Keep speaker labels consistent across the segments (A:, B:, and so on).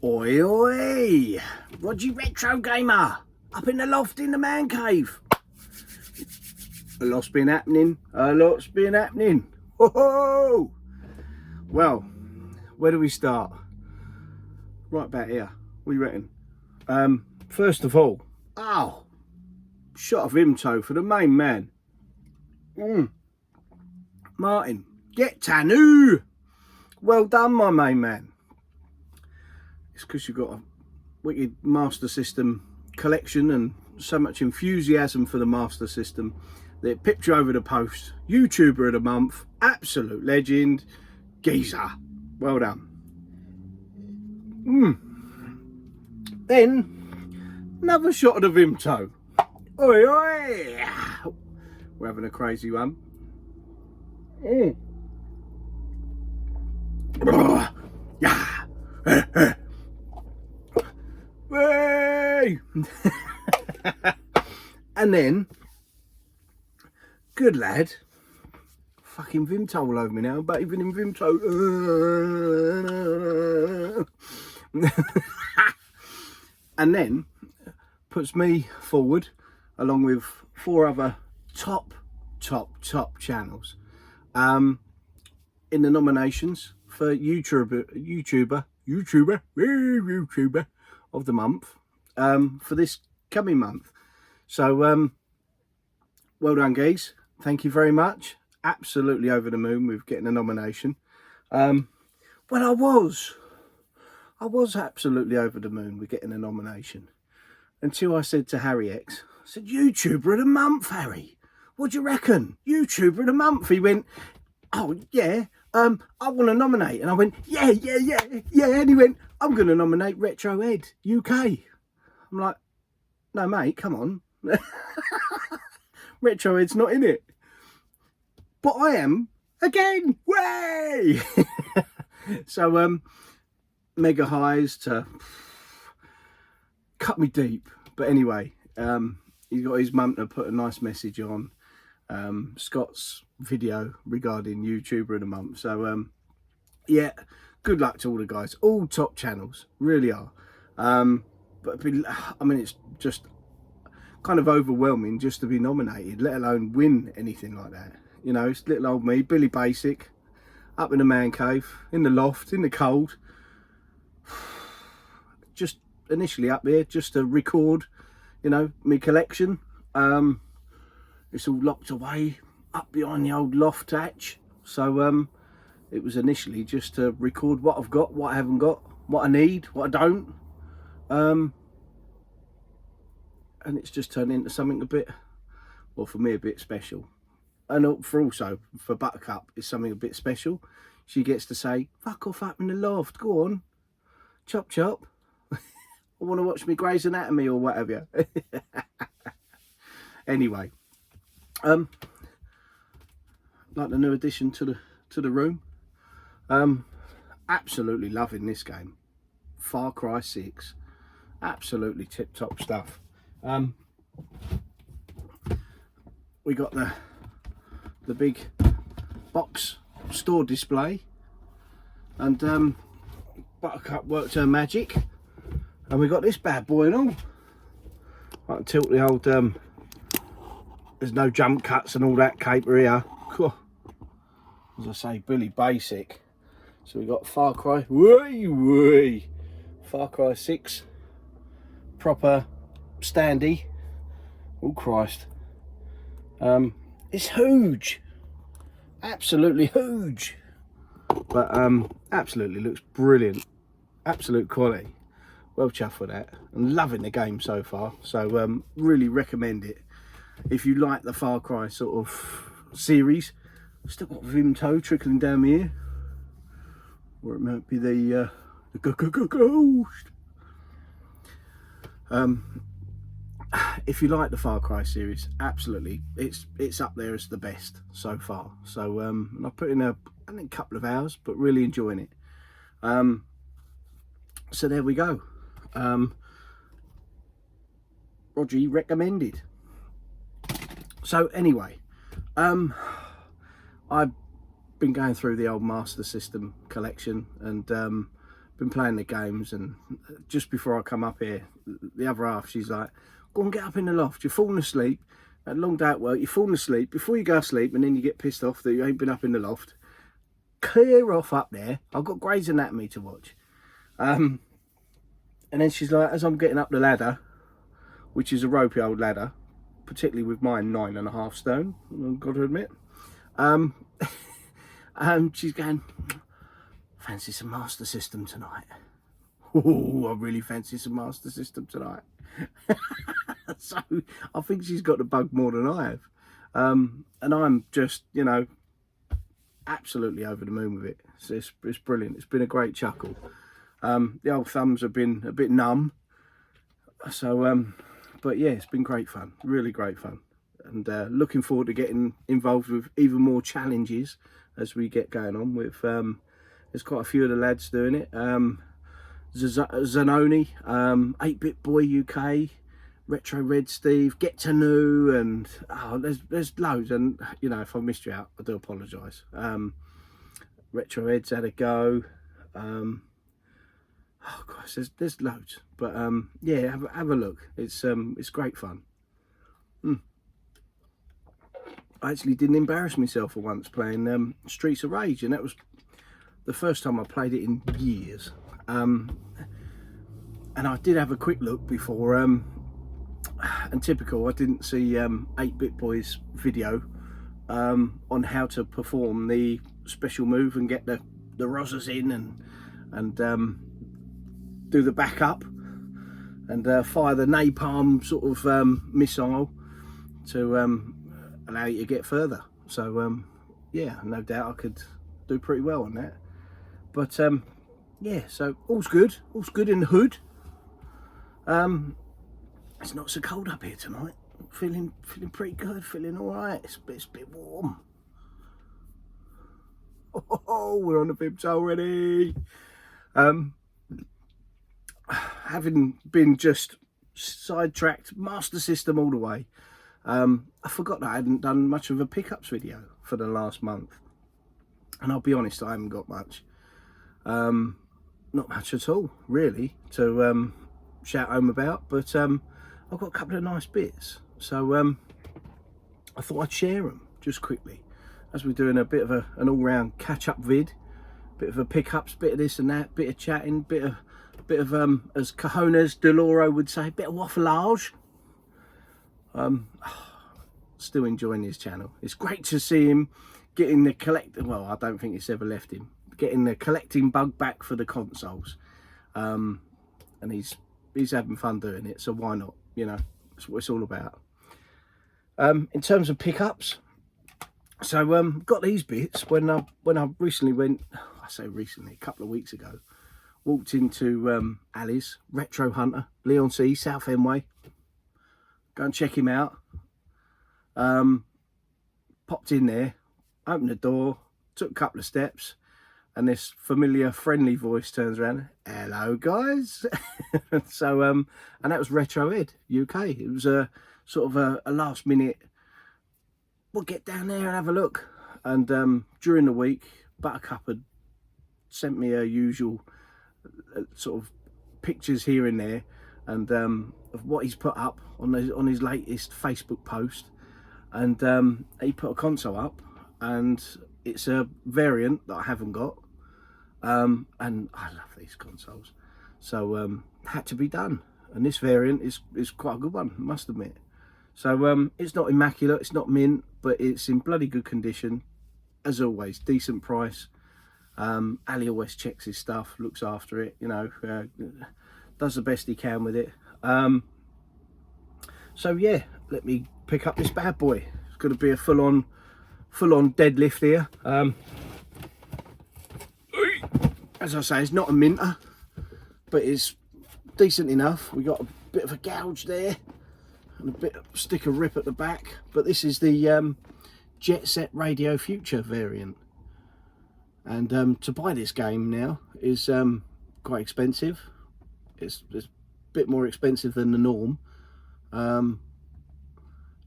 A: Oi, oi! Roger Retro Gamer! Up in the loft in the man cave! A lot's been happening, Ho ho! Well, where do we start? Right about here, what do you reckon? First of all, shot of Vimto for the main man. Martin, get Tanu! Well done, my main man. It's because you've got a wicked Master System collection and so much enthusiasm for the Master System that it pipped you over the post. YouTuber of the month, absolute legend, geezer. Well done. Then, another shot of the Vimto. Oi, oi! We're having a crazy one. Hey! And then, good lad, fucking Vimto all over me now, but even in Vimto. And then puts me forward along with 4 other top channels in the nominations for YouTuber of the month for this coming month. So well done, geez. Thank you very much. Absolutely over the moon with getting a nomination. Well, I was absolutely over the moon with getting a nomination until I said to Harry X, I said, YouTuber of the month, Harry. What do you reckon? YouTuber of the month. He went, oh yeah, I want to nominate. And I went, yeah. And he went, I'm going to nominate Retro Ed UK. I'm like, no, mate, come on. Retro Ed's not in it. But I am again. Way! So, mega highs to cut me deep. But anyway, he's got his mum to put a nice message on Scott's video regarding YouTuber of the month. So yeah, good luck to all the guys, all top channels, really are. But I mean, it's just kind of overwhelming just to be nominated, let alone win anything like that. You know, it's little old me, Billy Basic, up in the man cave, in the loft, in the cold, just initially up there just to record, you know, my collection. It's all locked away up behind the old loft hatch. So it was initially just to record what I've got, what I haven't got, what I need, what I don't. And it's just turned into something a bit, well, for me, a bit special. And for Buttercup, it's something a bit special. She gets to say, fuck off up in the loft, go on, chop chop. I want to watch me Grey's Anatomy or whatever. Anyway, like the new addition to the room. Absolutely loving this game. Far Cry 6. Absolutely tip-top stuff. We got the big box store display, and Buttercup worked her magic, and we got this bad boy and all. I can tilt the old there's no jump cuts and all that caper here. As I say, Billy Basic. So we got Far Cry, Far Cry 6, proper standy. Oh Christ. It's huge, absolutely huge, but absolutely looks brilliant, absolute quality. Well chuffed for that, and loving the game so far. So really recommend it if you like the Far Cry sort of series. Still got Vimto trickling down here, or it might be the ghost. If you like the Far Cry series, absolutely, it's up there as the best so far. So and I put in a couple of hours, but really enjoying it. So there we go. Roger recommended. So anyway, I've been going through the old Master System collection and been playing the games, and just before I come up here, the other half, she's like, go and get up in the loft, you're falling asleep, a long day at work, you're falling asleep, before you go to sleep, and then you get pissed off that you ain't been up in the loft, clear off up there, I've got Grey's Anatomy to watch. And then she's like, as I'm getting up the ladder, which is a ropey old ladder, particularly with mine 9.5 stone, I've got to admit, she's going, fancy some Master System tonight. Oh, I really fancy some Master System tonight. So I think she's got the bug more than I have. And I'm just, you know, absolutely over the moon with it. It's brilliant. It's been a great chuckle. The old thumbs have been a bit numb. So, but yeah, it's been great fun. Really great fun. And looking forward to getting involved with even more challenges as we get going on with, there's quite a few of the lads doing it. Zanoni, 8-Bit Boy UK, Retro Red Steve, Get to New, and oh, there's loads. And you know, if I missed you out, I do apologise. Retro Ed's had a go. Oh gosh, there's loads. But yeah, have a look. It's great fun. I actually didn't embarrass myself for once playing Streets of Rage, and that was the first time I played it in years. And I did have a quick look before, and typical, I didn't see 8-Bit Boy's video on how to perform the special move and get the rozzers in and do the backup and fire the napalm sort of missile to allow you to get further. So yeah, no doubt I could do pretty well on that. But yeah, so all's good in the hood. It's not so cold up here tonight. Feeling pretty good, feeling all right. It's a bit warm. Oh, we're on the bibs already. Having been just sidetracked, Master System all the way. I forgot that I hadn't done much of a pickups video for the last month, and I'll be honest, I haven't got much. Not much at all, really, to shout home about. But I've got a couple of nice bits, so I thought I'd share them just quickly, as we're doing a bit of an all-round catch-up vid, bit of a pickups, bit of this and that, bit of chatting, bit of as Cajonas Deloro would say, bit of waffleage. Still enjoying his channel. It's great to see him getting the well, I don't think it's ever left him, getting the collecting bug back for the consoles, and he's having fun doing it, so why not? You know, that's what it's all about. In terms of pickups, so got these bits when I recently went, I say recently, a couple of weeks ago, walked into Ali's Retro Hunter, Leon C, South End Way. Go and check him out. Popped in there, opened the door, took a couple of steps, and this familiar friendly voice turns around, hello guys. So and that was Retro Ed UK. It was a sort of a last minute, we'll get down there and have a look. And during the week, Buttercup had sent me a usual sort of pictures here and there, and of what he's put up on his latest Facebook post. And he put a console up, and it's a variant that I haven't got, and I love these consoles, so had to be done. And this variant is quite a good one, I must admit. So it's not immaculate, it's not mint, but it's in bloody good condition as always. Decent price. Ali always checks his stuff, looks after it, you know, does the best he can with it. So yeah, let me pick up this bad boy. It's going to be a full-on deadlift here. As I say, it's not a minter, but it's decent enough. We got a bit of a gouge there and a bit of sticker rip at the back, but this is the Jet Set Radio Future variant. And to buy this game now is quite expensive. It's a bit more expensive than the norm. The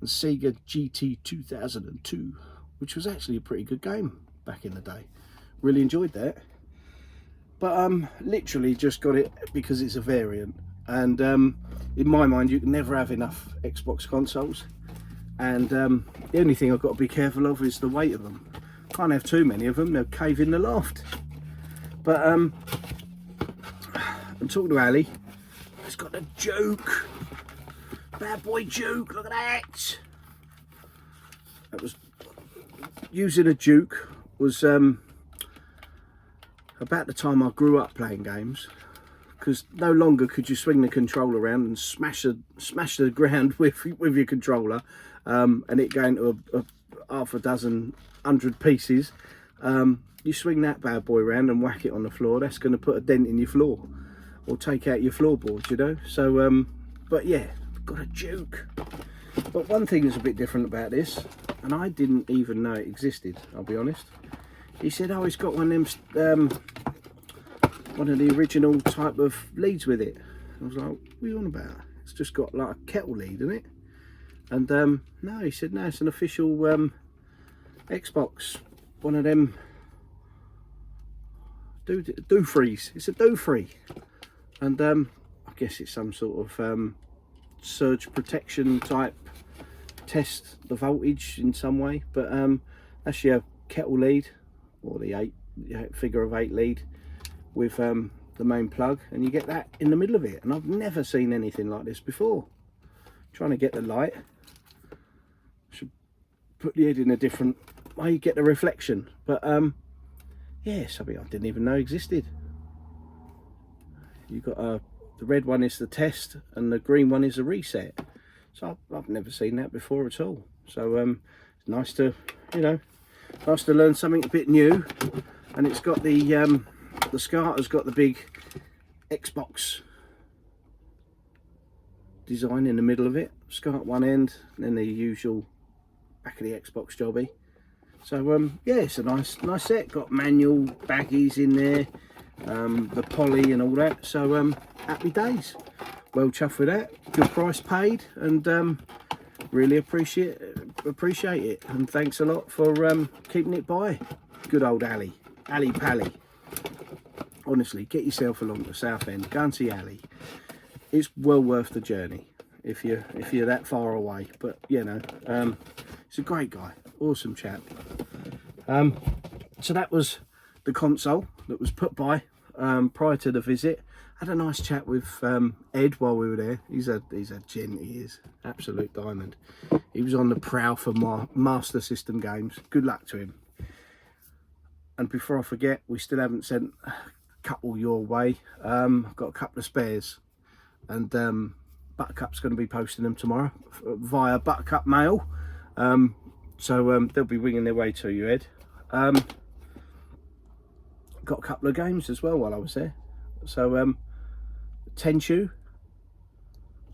A: Sega GT 2002, which was actually a pretty good game back in the day. Really enjoyed that. But literally just got it because it's a variant, and in my mind you can never have enough Xbox consoles, and the only thing I've got to be careful of is the weight of them. Can't have too many of them, they'll cave in the loft. But I'm talking to Ali. He's got a Juke, bad boy Juke, look at that. That was using a Juke was about the time I grew up playing games, because no longer could you swing the controller around and smash the ground with your controller, and it go into a half a dozen, 100 pieces. You swing that bad boy around and whack it on the floor, that's going to put a dent in your floor or take out your floorboards, you know. So but yeah, got a Juke. But one thing that's a bit different about this, and I didn't even know it existed, I'll be honest. He said, oh, he's got one of them, one of the original type of leads with it. I was like, what are you on about? It's just got like a kettle lead in it. And no, he said, no, it's an official Xbox, one of them do-frees. It's a do-free. And I guess it's some sort of surge protection type, test the voltage in some way. But that's your kettle lead, or the figure of 8 lead with the main plug, and you get that in the middle of it. And I've never seen anything like this before. Trying to get the light, should put the head in a different way, you get the reflection. But yeah, something I didn't even know existed. You got the red one is the test and the green one is a reset. So I've never seen that before at all. So it's nice to, you know, nice to learn something a bit new. And it's got the SCART's got the big Xbox design in the middle of it. SCART one end, and then the usual back of the Xbox jobby. So yeah, it's a nice set. Got manual baggies in there, the poly and all that. So happy days. Well chuffed with that. Good price paid, and really appreciate it. And thanks a lot for keeping it by. Good old Ali Pally. Honestly, get yourself along to Southend. Go and see Ali. It's well worth the journey if you're that far away. But you know, he's a great guy, awesome chap. So that was the console that was put by prior to the visit. Had a nice chat with Ed while we were there. He's a gent, he is. Absolute diamond. He was on the prowl for Master System games. Good luck to him. And before I forget, we still haven't sent a couple your way. I've got a couple of spares, and Buttercup's going to be posting them tomorrow via Buttercup Mail. So they'll be winging their way to you, Ed. Got a couple of games as well while I was there. So Tenchu,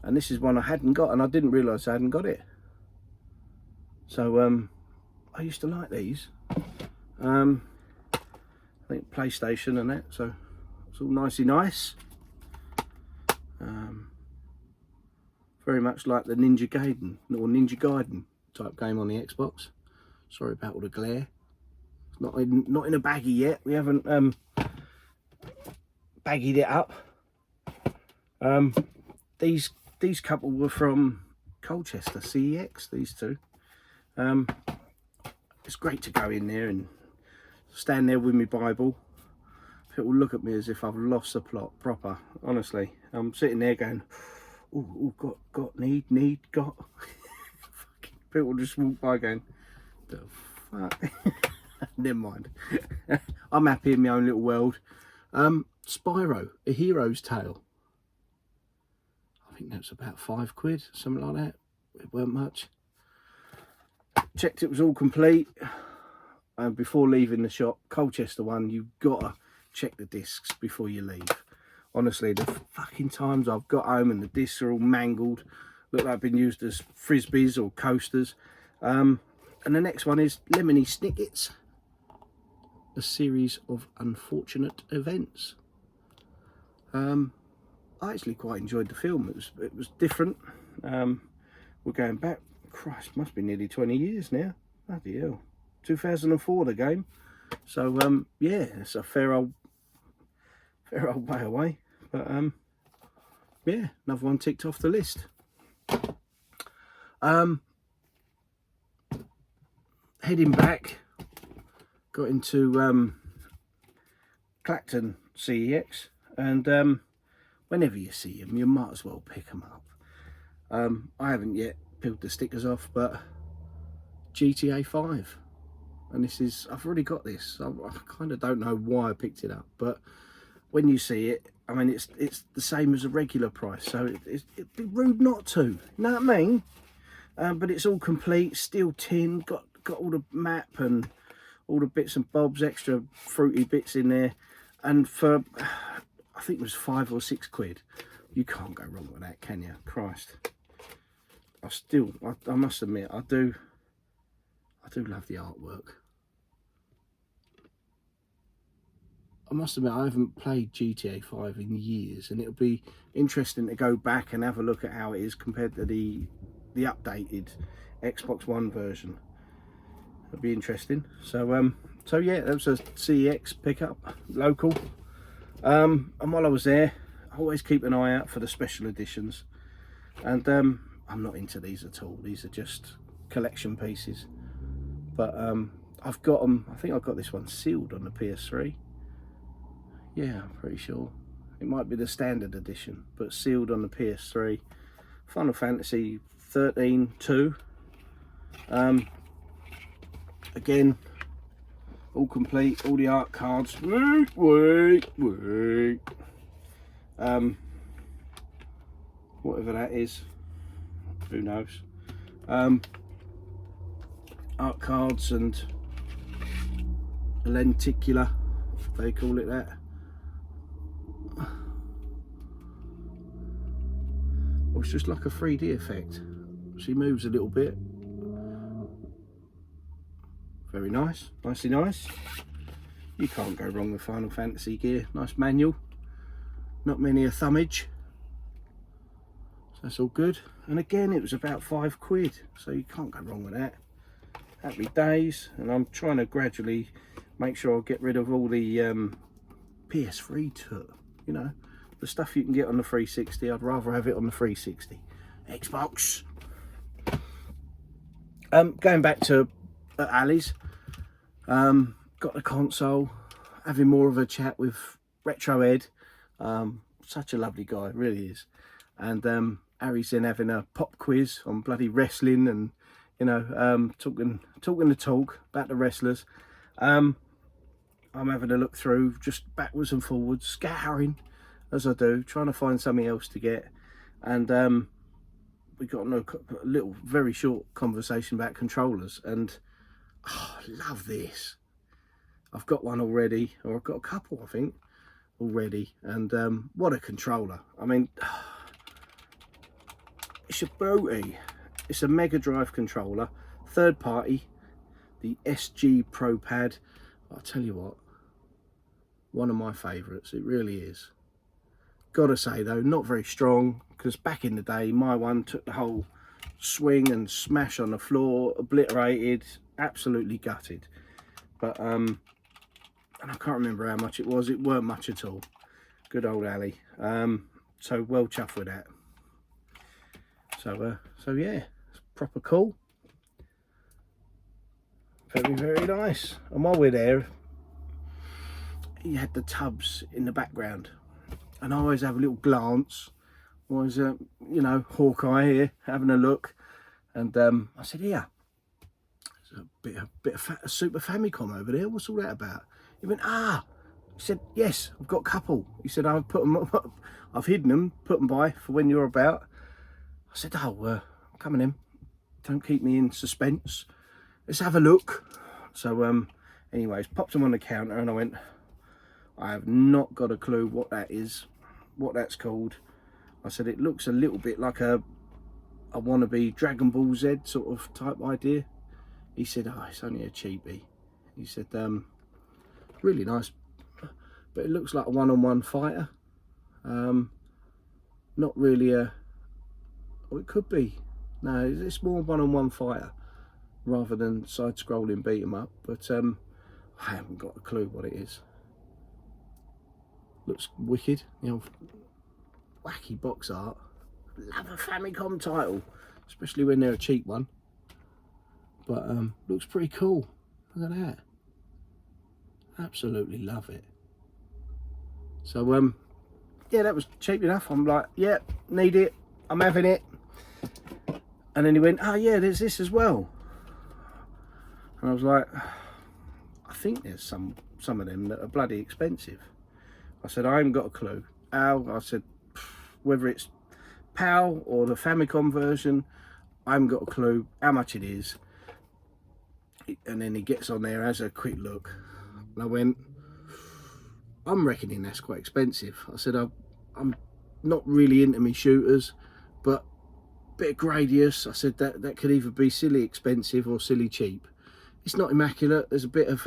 A: and this is one I hadn't got, and I didn't realise I hadn't got it. So I used to like these. I think PlayStation and that, so it's all nicey nice. Very much like the Ninja Gaiden type game on the Xbox. Sorry about all the glare. It's not in a baggie yet. We haven't baggied it up. These couple were from Colchester CEX. These two. It's great to go in there and stand there with my Bible. People look at me as if I've lost the plot proper. Honestly, I'm sitting there going, "Ooh, got." People just walk by going, "The fuck." Never mind. I'm happy in my own little world. Spyro, A Hero's Tale. I think that's about £5, something like that. It weren't much. Checked it was all complete. And before leaving the shop, Colchester one, you've got to check the discs before you leave. Honestly, the fucking times I've got home and the discs are all mangled, look like they've been used as frisbees or coasters. And the next one is Lemony Snicket's A Series of Unfortunate Events. I actually quite enjoyed the film. It was different. We're going back, Christ, must be nearly 20 years now. Bloody hell. 2004 the game. So yeah, it's a fair old fair old way away, but yeah, another one ticked off the list. Heading back, got into Clacton CEX, and whenever you see them, you might as well pick them up. I haven't yet peeled the stickers off, but GTA 5, and this is, I've already got this. I kind of don't know why I picked it up, but when you see it, I mean, it's the same as a regular price, so it'd be rude not to, you know what I mean? But it's all complete, steel tin, got all the map and all the bits and bobs, extra fruity bits in there, and for I think it was £5 or £6. You can't go wrong with that, can you? Christ. I must admit, I do love the artwork. I must admit, I haven't played GTA 5 in years, and it'll be interesting to go back and have a look at how it is compared to the updated Xbox One version. It'll be interesting. So so yeah, that was a CEX pickup, local. And while I was there, I always keep an eye out for the special editions, and I'm not into these at all. These are just collection pieces, but I've got them. I think I got this one sealed on the PS3. Yeah, I'm pretty sure it might be the standard edition, but sealed on the PS3. Final Fantasy 13-2. Again, all complete, all the art cards. Wait. Whatever that is, who knows. Art cards and lenticular, they call it that. Well, it's just like a 3D effect. She moves a little bit. Very nice, nicely nice. You can't go wrong with Final Fantasy gear. Nice manual, not many a thumbage, so that's all good. And again, it was about £5, so you can't go wrong with that. Happy days. And I'm trying to gradually make sure I get rid of all the PS3 took, you know, the stuff you can get on the 360. I'd rather have it on the 360. Xbox. Going back to Ali's, got the console, having more of a chat with Retro Ed. Such a lovely guy, really is. And Harry's then having a pop quiz on bloody wrestling, and you know, talking the talk about the wrestlers. I'm having a look through, just backwards and forwards, scouring as I do, trying to find something else to get. And we got a little very short conversation about controllers, and oh, I love this. I've got one already, or I've got a couple, I think, already. And what a controller. I mean, it's a beauty. It's a Mega Drive controller, third party, the SG Pro Pad. I'll tell you what, one of my favourites, it really is. Gotta say though, not very strong, because back in the day, my one took the whole swing and smash on the floor, obliterated, absolutely gutted. But and I can't remember how much it was. It weren't much at all. Good old Ali. So well chuffed with that. So yeah, it's proper cool. Very, very nice. And while we're there, he had the tubs in the background, and I always have a little glance. Always, you know, Hawkeye here having a look, and I said, "Here, there's a bit of a Super Famicom over there. What's all that about?" He went, "Ah." He said, "Yes, I've got a couple." He said, "I've put them up, I've hidden them, put them by for when you're about." I said, "Oh, I'm coming in. Don't keep me in suspense. Let's have a look." So, anyways, popped them on the counter, and I went, "I have not got a clue what that is, what that's called." I said, "It looks a little bit like a wannabe Dragon Ball Z sort of type idea." He said, "Oh, it's only a cheapie." He said, "Really nice, but it looks like a one-on-one fighter. Not really a, oh, it could be. No, it's more one-on-one fighter rather than side-scrolling beat 'em up. But I haven't got a clue what it is." Looks wicked, you know, wacky box art. Love a Famicom title, especially when they're a cheap one. But looks pretty cool. Look at that. Absolutely love it. So yeah, that was cheap enough. I'm like, yeah, need it, I'm having it. And then he went, oh yeah, there's this as well. And I was like, I think there's some of them that are bloody expensive. I said, I haven't got a clue. Al, I said, whether it's PAL or the Famicom version, I haven't got a clue how much it is. And then he gets on there, has a quick look. And I went, I'm reckoning that's quite expensive. I said, I'm not really into me shooters, but a bit of Gradius, I said that could either be silly expensive or silly cheap. It's not immaculate, there's a bit of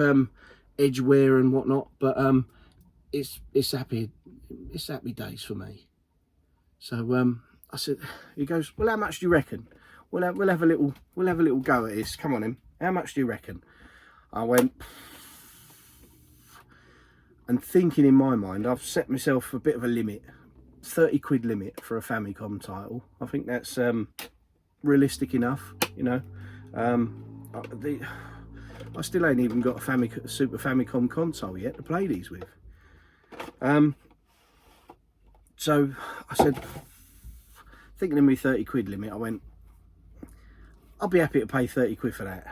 A: edge wear and whatnot, but it's happy days for me. So I said, he goes, well, how much do you reckon? We'll have a little go at this. Come on in. How much do you reckon? I went, and thinking in my mind, I've set myself a bit of a limit, 30 quid limit for a Famicom title. I think that's realistic enough, you know. I still ain't even got a Super Famicom console yet to play these with. So I said, thinking of me 30 quid limit, I went, I'll be happy to pay 30 quid for that.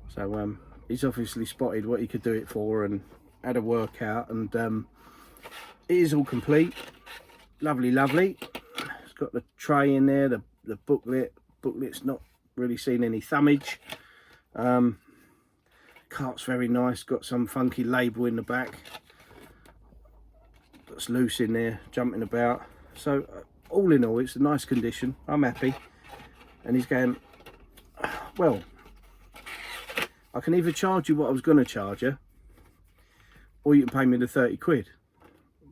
A: So he's obviously spotted what he could do it for and had a workout, and it is all complete. Lovely, lovely. It's got the tray in there, the booklet's not really seen any thumbage. Cart's very nice, got some funky label in the back that's loose in there, jumping about. So all in all, it's a nice condition. I'm happy. And he's going, well, I can either charge you what I was going to charge you, or you can pay me the 30 quid.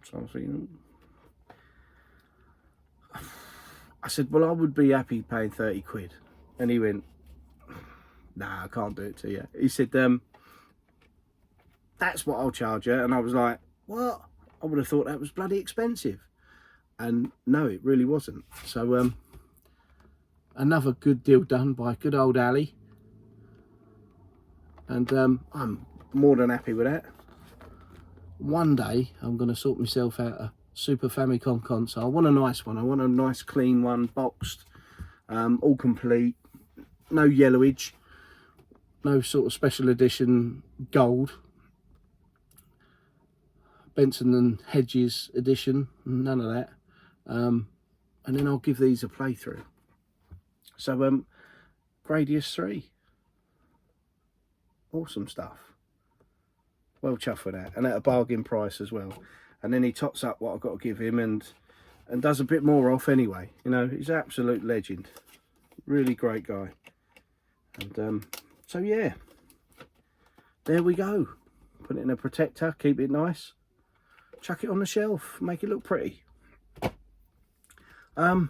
A: So I was thinking, I said, well, I would be happy paying 30 quid. And he went, nah, I can't do it to you. He said, that's what I'll charge you. And I was like, what? I would have thought that was bloody expensive. And no, it really wasn't. So another good deal done by good old Ali. And I'm more than happy with that. One day I'm going to sort myself out a Super Famicom console. I want a nice one. I want a nice clean one, boxed, all complete, no yellowage, no sort of special edition gold, Benson and Hedges edition, none of that. And then I'll give these a playthrough. So Gradius 3, awesome stuff. Well chuffed with that, and at a bargain price as well. And then he tots up what I've got to give him, and does a bit more off anyway. You know, he's an absolute legend, really great guy. And so yeah, there we go. Put it in a protector, keep it nice, chuck it on the shelf, make it look pretty. I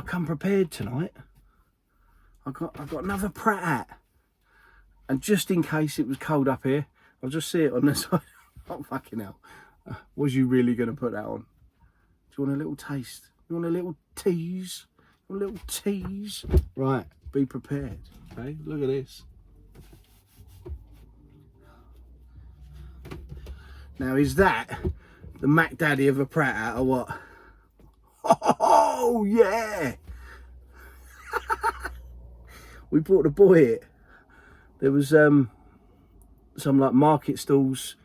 A: come prepared tonight. I got another Pratt hat, and just in case it was cold up here, I'll just see it on the side. Oh fucking hell! Was you really going to put that on? Do you want a little taste? You want a little tease? You want a little tease? Right, be prepared. Okay, look at this. Now, is that the Mac Daddy of a Pratt hat or what? Oh yeah! We brought the boy it. There was some like market stalls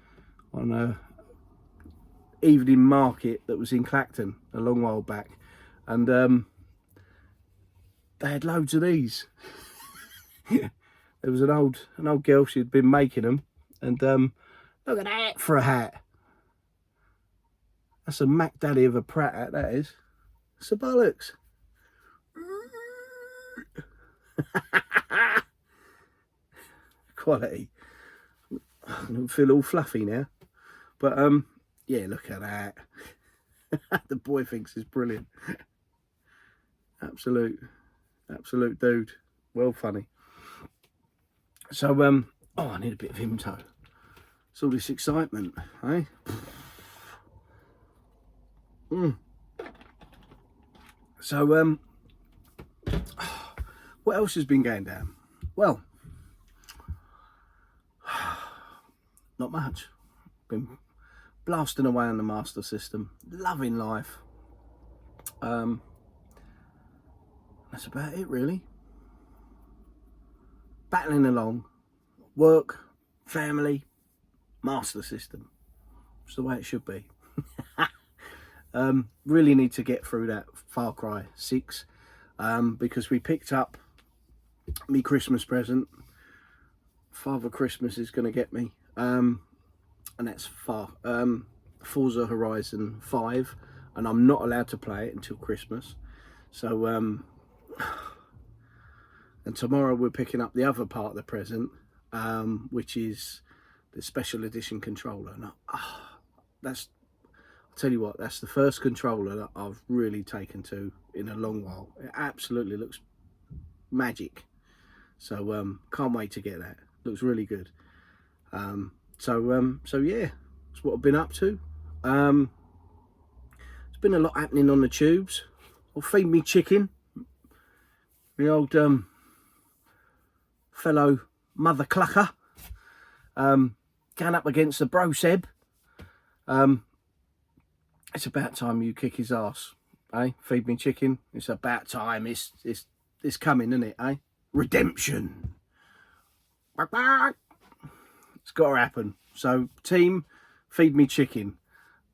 A: on a evening market that was in Clacton a long while back, and they had loads of these. There was an old girl, she'd been making them, and look at that for a hat. That's a Mac Daddy of a Pratt hat, that is. It's a bollocks. Quality. I don't feel all fluffy now, but yeah, look at that. The boy thinks it's brilliant. Absolute dude. Well funny. So oh, I need a bit of Vimto. It's all this excitement, eh? So, what else has been going down? Well, not much. Been blasting away on the Master System, loving life. That's about it, really. Battling along, work, family, Master System. It's the way it should be. Really need to get through that Far Cry 6 because we picked up me Christmas present. Father Christmas is going to get me, and that's Forza Horizon 5, and I'm not allowed to play it until Christmas. So and tomorrow we're picking up the other part of the present, which is the special edition controller. And that's, I'll tell you what, that's the first controller that I've really taken to in a long while. It absolutely looks magic. So can't wait to get that. Looks really good. So yeah, that's what I've been up to. There's been a lot happening on the tubes. I'll feed me chicken. The old fellow mother clucker. Going up against the bro Seb. It's about time you kick his ass, eh? Feed me chicken. It's about time. It's coming, isn't it, eh? Redemption. It's got to happen. So, team, feed me chicken.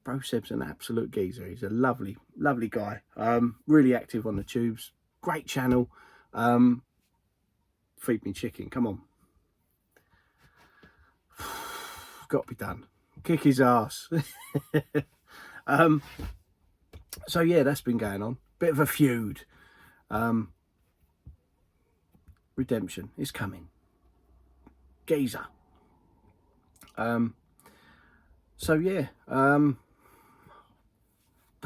A: Bro Seb's an absolute geezer. He's a lovely, lovely guy. Really active on the tubes. Great channel. Feed me chicken. Come on. Got to be done. Kick his ass. So yeah, that's been going on. Bit of a feud. Redemption is coming. Geezer. So yeah, don't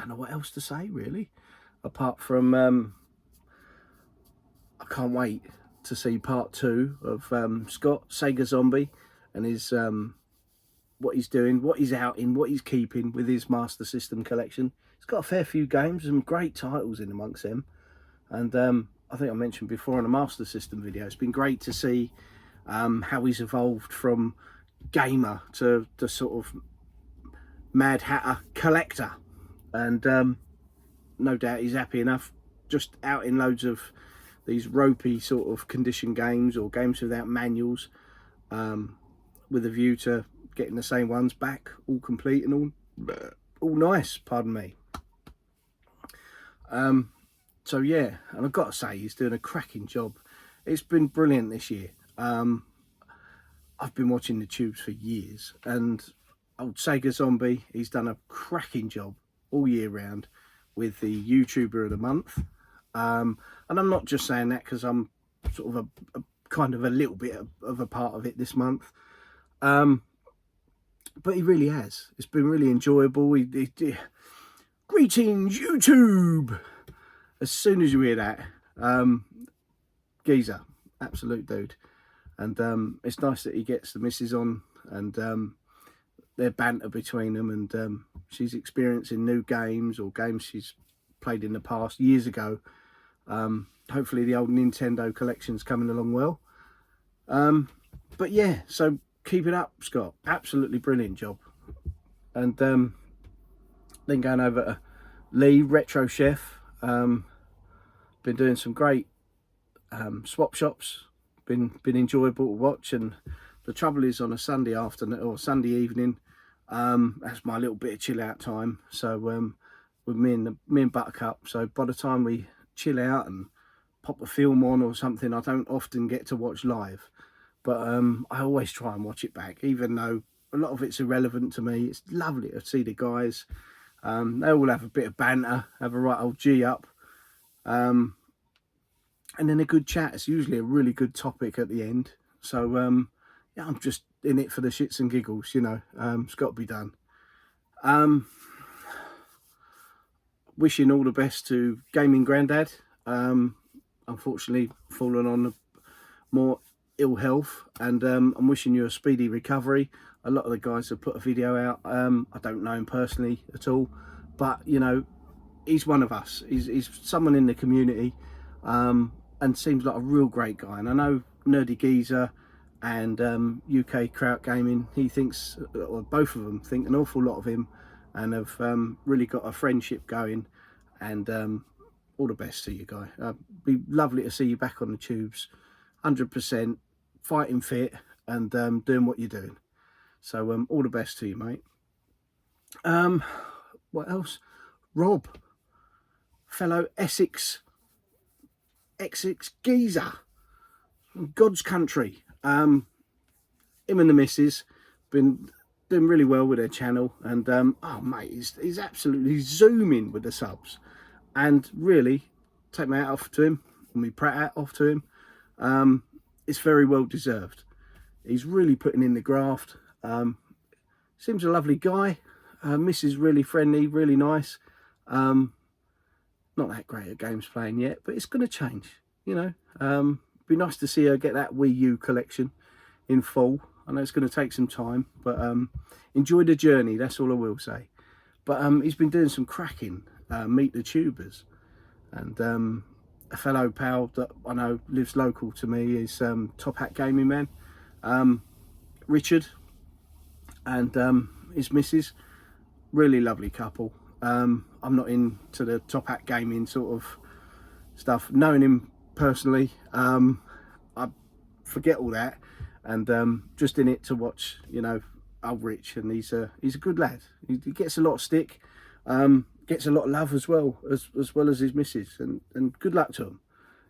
A: know what else to say really, apart from I can't wait to see part 2 of Scott Sega Zombie and his what he's doing, what he's out in, what he's keeping with his Master System collection. He's got a fair few games, some great titles in amongst them, and I think I mentioned before on a Master System video, it's been great to see how he's evolved from gamer to sort of Mad Hatter collector, and no doubt he's happy enough just out in loads of these ropey sort of condition games or games without manuals, with a view to getting the same ones back, all complete and all nice, pardon me. So yeah, and I've got to say he's doing a cracking job. It's been brilliant this year. I've been watching the tubes for years, and old Sega Zombie, he's done a cracking job all year round with the YouTuber of the month. And I'm not just saying that because I'm sort of a kind of a little bit of a part of it this month. But he really has. It's been really enjoyable. Greetings, YouTube! As soon as you hear that, geezer, absolute dude. And it's nice that he gets the missus on, and their banter between them, and she's experiencing new games or games she's played in the past years ago. Hopefully the old Nintendo collection's coming along well. But yeah, so keep it up, Scott. Absolutely brilliant job. And then going over to Lee, Retro Chef. Been doing some great swap shops. Been enjoyable to watch, and the trouble is on a Sunday afternoon or Sunday evening, that's my little bit of chill out time. So with me and Buttercup. So by the time we chill out and pop a film on or something, I don't often get to watch live, but I always try and watch it back, even though a lot of it's irrelevant to me. It's lovely to see the guys. They all have a bit of banter, have a right old G up, and then a good chat. It's usually a really good topic at the end. So yeah, I'm just in it for the shits and giggles, you know. It's got to be done. Wishing all the best to Gaming Grandad. Unfortunately fallen on the more ill health, and I'm wishing you a speedy recovery. A lot of the guys have put a video out. I don't know him personally at all, but you know, he's one of us. He's someone in the community, and seems like a real great guy. And I know Nerdy Geezer and UK Kraut Gaming, he thinks, or both of them think an awful lot of him, and have really got a friendship going. And all the best to you, guy. Be lovely to see you back on the tubes, 100%, fighting fit, and doing what you're doing. So all the best to you, mate. What else? Rob, fellow Essex geezer, God's country. Him and the missus been doing really well with their channel, and oh mate, he's absolutely zooming with the subs, and really take my hat off to him, and my Pratt hat off to him. It's very well deserved. He's really putting in the graft. Seems a lovely guy. Missus really friendly, really nice. Not that great at games playing yet, but it's going to change, you know. Be nice to see her get that Wii U collection in full. I know it's going to take some time, but enjoy the journey, that's all I will say. But he's been doing some cracking Meet the Tubers, and a fellow pal that I know lives local to me is Top Hat Gaming Man, Richard, and his missus. Really lovely couple. I'm not into the Top Hat Gaming sort of stuff. Knowing him personally, I forget all that, and just in it to watch, you know, old Rich, and he's a good lad. He gets a lot of stick, gets a lot of love as well as his missus, and good luck to him.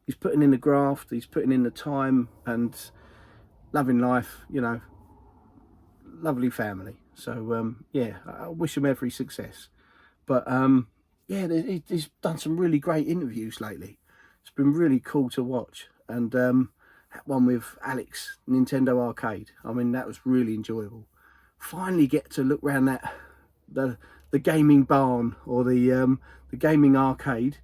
A: He's putting in the graft, he's putting in the time, and loving life, you know. Lovely family. So yeah, I wish him every success. But yeah, he's done some really great interviews lately. It's been really cool to watch, and that one with Alex, Nintendo Arcade, I mean, that was really enjoyable. Finally get to look around that the gaming barn, or the gaming arcade,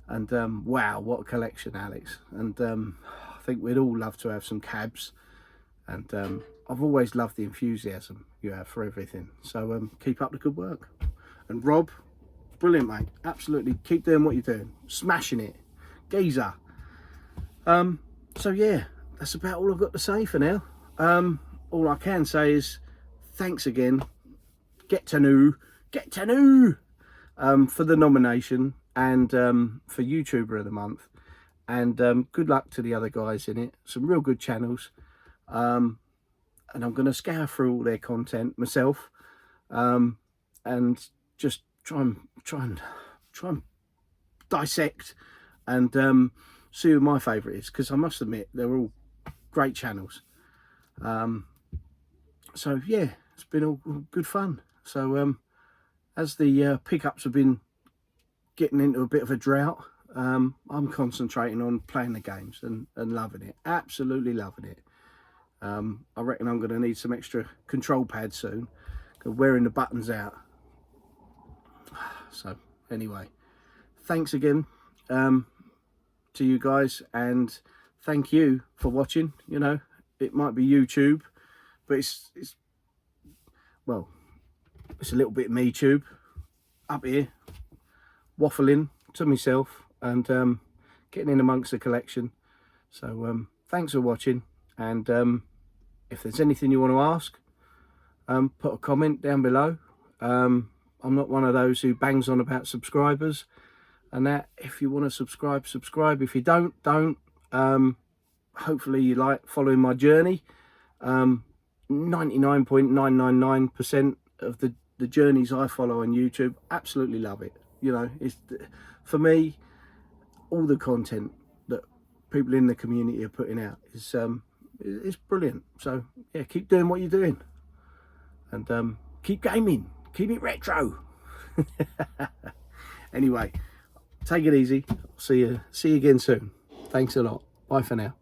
A: and wow, what a collection, Alex. And I think we'd all love to have some cabs, and I've always loved the enthusiasm you have for everything. So keep up the good work. And Rob, brilliant, mate. Absolutely, keep doing what you're doing. Smashing it. Geezer. So yeah, that's about all I've got to say for now. All I can say is thanks again. Get to know for the nomination, and for YouTuber of the Month. And good luck to the other guys in it. Some real good channels. And I'm going to scour through all their content myself, and just try and dissect and see who my favourite is, because I must admit they're all great channels. So yeah, it's been all good fun. So as the pickups have been getting into a bit of a drought, I'm concentrating on playing the games and loving it, absolutely loving it. I reckon I'm going to need some extra control pads soon, because wearing the buttons out. So anyway, thanks again to you guys, and thank you for watching. You know, it might be YouTube, but it's well, it's a little bit me tube up here, waffling to myself, and getting in amongst the collection. So thanks for watching, and if there's anything you want to ask, put a comment down below. I'm not one of those who bangs on about subscribers and that. If you want to subscribe. If you don't. Hopefully you like following my journey. 99.999% of the journeys I follow on YouTube, absolutely love it. You know, it's, for me, all the content that people in the community are putting out is it's brilliant. So yeah, keep doing what you're doing, and keep gaming, keep it retro. Anyway, take it easy. See you again soon. Thanks a lot. Bye for now.